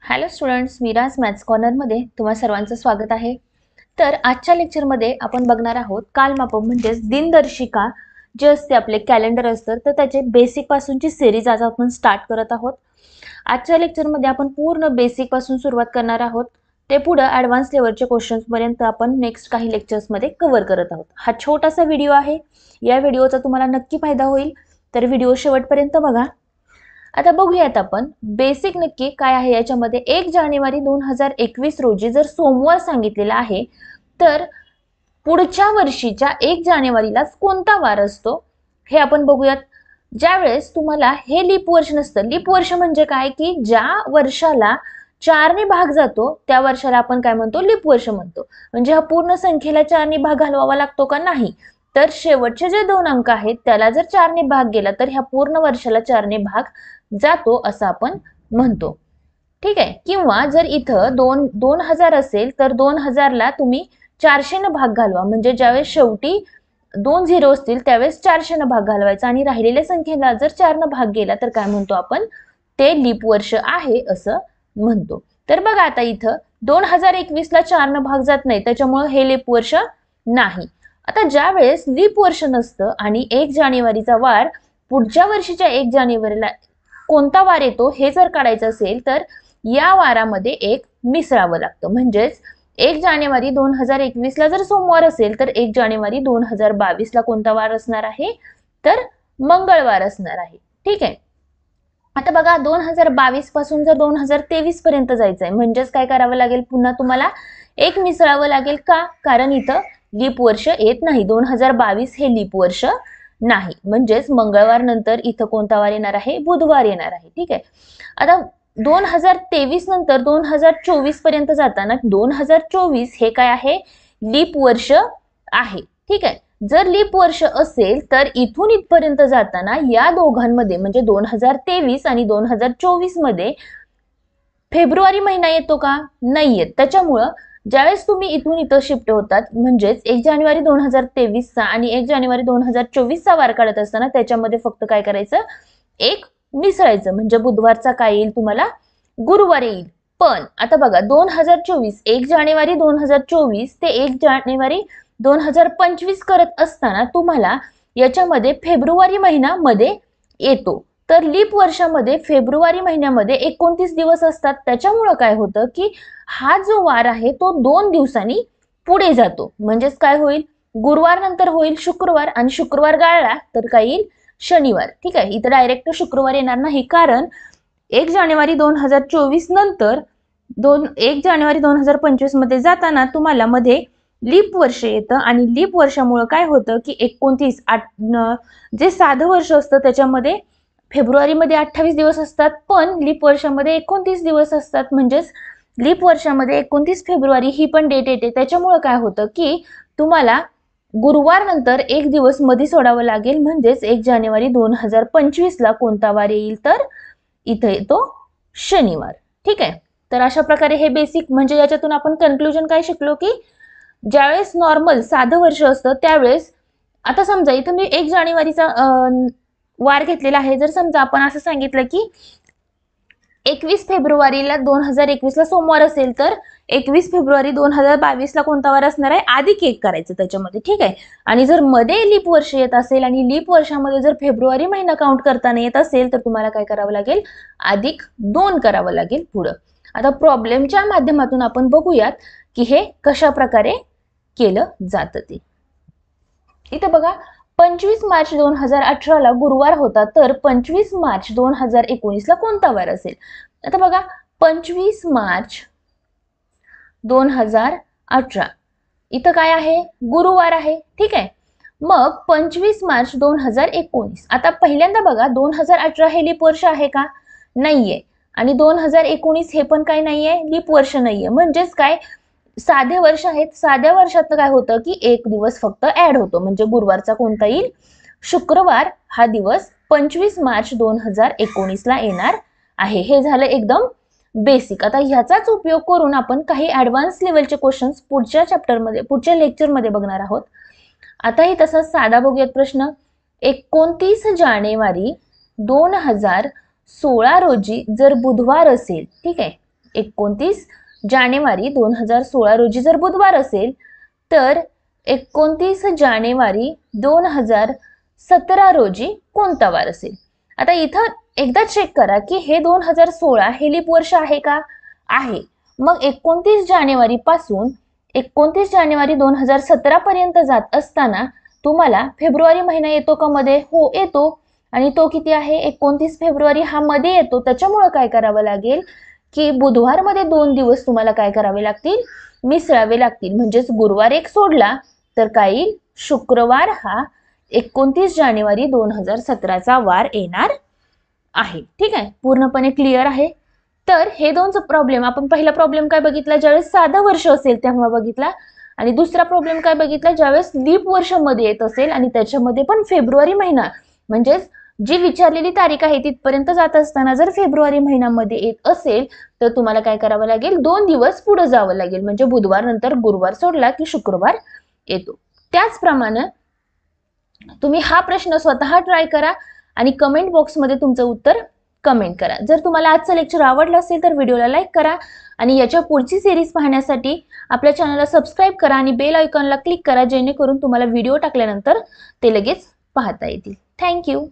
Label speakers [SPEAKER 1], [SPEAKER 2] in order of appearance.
[SPEAKER 1] Hello students, मीराज maths कॉर्नरमध्ये तुम्हा सर्वांचं स्वागत आहे। तर आजच्या लेक्चरमध्ये आपण बघणार आहोत कालमापक म्हणजेच दिनदर्शिका जे असते आपले कॅलेंडर असतं तर त्याचे बेसिक पासूनची सिरीज आज आपण स्टार्ट करत आहोत। आजच्या लेक्चरमध्ये आपण पूर्ण बेसिक पासून सुरुवात करणार आहोत ते पुढे ॲडव्हान्स लेवलचे क्वेश्चन्स पर्यंत आपण नेक्स्ट काही लेक्चर्समध्ये कव्हर करत आहोत। हा छोटासा व्हिडिओ आहे, या व्हिडिओचा तुम्हाला नक्की फायदा होईल, तर व्हिडिओ शेवटपर्यंत बघा। आता बघूयात आपण बेसिक नक्की काय आहे याच्यामध्ये। 1 जानेवारी 2021 रोजी जर सोमवार सांगितलेला आहे तर पुढच्या वर्षीच्या 1 जानेवारीला कोणता वार असतो हे आपण बघूयात। ज्यावेळेस तुम्हाला हे लीप वर्ष नसतं, लीप वर्ष म्हणजे काय की ज्या वर्षाला 4 ने भाग जातो त्या वर्षाला आपण काय म्हणतो, लीप वर्ष म्हणतो। म्हणजे हा पूर्ण संख्येला 4 ने भाग घालवावा लागतो का, नाही, तर शेवटचे जे 2 अंक आहेत त्याला जर 4 ने भाग गेला तर ह्या पूर्ण वर्षाला 4 ने भाग जातो असं आपण म्हणतो, ठीक आहे। किंवा जर इथं 2000 असेल तर 2000 ला तुम्ही 400 ने भाग घालवा, म्हणजे ज्यावेळेस शेवटी 2 झिरो असतील त्यावेळेस 400 ने भाग घालवायचा आणि राहिलेल्या संख्येला जर 4 ने भाग गेला तर काय म्हणतो आपण, ते लीप वर्ष आहे असं म्हणतो। तर बघा आता इथं 2021 ला 4 ने भाग जात नाही त्याच्यामुळे हे लीप वर्ष नाही। आता ज्यावेळेस लीप वर्ष नसतं आणि 1 जानेवारीचा वार पुढच्या वर्षीच्या 1 जानेवारीला कोणता वार येतो हे जर काढायचं असेल तर या वारामध्ये एक मिसळावं लागतं। म्हणजेच 1 जानेवारी 2021 ला जर सोमवार असेल तर 1 जानेवारी 2022 ला कोणता वार असणार आहे, तर मंगळवार असणार आहे, ठीक आहे। आता बघा 2022 पासून जर 2023 पर्यंत जायचं आहे म्हणजेच काय करावं लागेल, पुन्हा तुम्हाला एक मिसळावं लागेल का, कारण इथं लीप वर्ष येत नाही, 2022 हे लीप वर्ष नाही, म्हणजेच मंगळवार नंतर इथं कोणता वार येणार आहे, बुधवार येणार आहे, ठीक आहे। आता 2023 नंतर 2024 पर्यंत जाताना 2024 हे काय आहे, लीप वर्ष आहे, ठीक आहे। जर लीप वर्ष असेल तर इथून इथपर्यंत जाताना या दोघांमध्ये म्हणजे 2023 आणि 2024 मध्ये फेब्रुवारी महिना येतो का, नाही येत। त्याच्यामुळं ज्यावेळेस तुम्ही इथून इथं शिफ्ट होतात म्हणजेच 1 जानेवारी 2023 चा आणि 1 जानेवारी 2024 चा वार काढत असताना त्याच्यामध्ये फक्त काय करायचं, एक मिसळायचं, म्हणजे बुधवारचा काय येईल तुम्हाला, गुरुवार येईल। पण आता बघा 2024 1 जानेवारी 2024 ते 1 जानेवारी 2025 करत असताना तुम्हाला याच्यामध्ये फेब्रुवारी महिना मध्ये येतो, तर लीप वर्षामध्ये फेब्रुवारी महिन्यामध्ये 29 दिवस असतात। त्याच्यामुळे काय होतं की हा जो वार आहे तो 2 दिवसांनी पुढे जातो, म्हणजेच काय होईल, गुरुवार नंतर होईल शुक्रवार आणि शुक्रवार गाळला तर काय येईल, शनिवार, ठीक आहे। इथं डायरेक्ट शुक्रवार येणार नाही, कारण 1 जानेवारी 2024 नंतर 1 जानेवारी 2025 मध्ये जाताना तुम्हाला मध्ये लीप वर्ष येतं आणि लीप वर्षामुळे काय होतं की 29 जे साधं वर्ष असतं त्याच्यामध्ये फेब्रुवारी मध्ये 28 दिवस असतात, पण लीप वर्षामध्ये 29 दिवस असतात, म्हणजेच लीप वर्षामध्ये 29 फेब्रुवारी ही पण डेट येते। त्याच्यामुळे काय होतं की तुम्हाला गुरुवार नंतर एक दिवस मध्ये सोडावं लागेल, म्हणजेच 1 जानेवारी 2025 ला कोणता वार येईल, तर इथे येतो शनिवार, ठीक आहे। तर अशा प्रकारे हे बेसिक, म्हणजे याच्यातून आपण कन्क्लुजन काय शिकलो की ज्यावेळेस नॉर्मल साधं वर्ष असतं त्यावेळेस, आता समजा इथं मी 1 जानेवारीचा वार घेतलेला आहे, जर समजा आपण असं सांगितलं की 21 फेब्रुवारीला 2021 ला सोमवार असेल तर 21 फेब्रुवारी 2022 ला कोणता वार असणार आहे, अधिक 1 करायचं त्याच्यामध्ये, ठीक आहे। आणि जर मध्ये लीप वर्ष येत असेल आणि लीप वर्षामध्ये जर फेब्रुवारी महिना काउंट करताना येत असेल तर तुम्हाला काय करावं लागेल, अधिक 2 करावं लागेल पुढं। आता प्रॉब्लेमच्या माध्यमातून आपण बघूयात की हे कशा प्रकारे केलं जातं ते। इथं बघा 25 मार्च 2018 ला गुरुवार होता, तर 25 मार्च 2019 ला कोणता वार असेल। आता बघा 25 मार्च 2018 इथं काय आहे, गुरुवार आहे, ठीक आहे। मग 25 मार्च 2019, आता पहिल्यांदा बघा 2018 हे लीप वर्ष आहे का, नाहीये, आणि 2019 हे पण काय नाहीये, लीप वर्ष नाहीये, म्हणजेच काय, साधे वर्ष आहेत। साध्या वर्षात काय होतं की एक दिवस फक्त ऍड होतो, म्हणजे गुरुवारचा कोणता येईल, शुक्रवार हा दिवस 25 मार्च 2019 ला येणार आहे। हे झालं एकदम बेसिक। आता ह्याचाच उपयोग करून आपण काही ॲडव्हान्स लेवलचे क्वेश्चन्स पुढच्या चॅप्टरमध्ये, पुढच्या लेक्चरमध्ये बघणार आहोत। आताही तसाच साधा बघूयात प्रश्न। 29 जानेवारी 2016 रोजी जर बुधवार असेल, ठीक आहे, 29 जानेवारी 2016 रोजी जर बुधवार असेल तर 29 जानेवारी 2017 रोजी कोणता वार असेल? आता इथं एकदा चेक करा की हे 2016 हे लीप वर्ष आहे का? आहे. मग 29 जानेवारी पासून 29 जानेवारी 2017 पर्यंत जात असताना तुम्हाला फेब्रुवारी महिना येतो का मध्ये? हो येतो. आणि तो किती आहे? 29 फेब्रुवारी हा मध्ये येतो. त्याच्यामुळे काय करावं लागेल की बुधवार मध्ये 2 दिवस तुम्हाला काय करावे लागतील? मिसळावे लागतील. म्हणजेच गुरुवार एक सोडला तर काय येईल? शुक्रवार हा 29 जानेवारी 2017चा वार येणार आहे. ठीक आहे, पूर्णपणे क्लिअर आहे. तर हे दोन प्रॉब्लेम आपण पहिला प्रॉब्लेम काय बघितला? ज्यावेळेस साधं वर्ष असेल तेव्हा बघितला. आणि दुसरा प्रॉब्लेम काय बघितला? ज्यावेळेस लीप वर्ष मध्ये येत असेल आणि त्याच्यामध्ये पण फेब्रुवारी महिना, म्हणजेच जी विचारलेली तारीख आहे तिथपर्यंत जात असताना जर फेब्रुवारी महिन्यामध्ये येत असेल तर तुम्हाला काय करावं लागेल? 2 दिवस पुढे जावं लागेल. म्हणजे बुधवार नंतर गुरुवार सोडला की शुक्रवार येतो. त्याचप्रमाणे तुम्ही हा प्रश्न स्वतः ट्राय करा आणि कमेंट बॉक्समध्ये तुमचं उत्तर कमेंट करा. जर तुम्हाला आजचं लेक्चर आवडलं असेल तर व्हिडिओला लाईक करा आणि याच्या पुढची सिरीज पाहण्यासाठी आपल्या चॅनलला सबस्क्राईब करा आणि बेल आयकॉनला क्लिक करा, जेणेकरून तुम्हाला व्हिडिओ टाकल्यानंतर ते लगेच पाहता येतील. थँक्यू.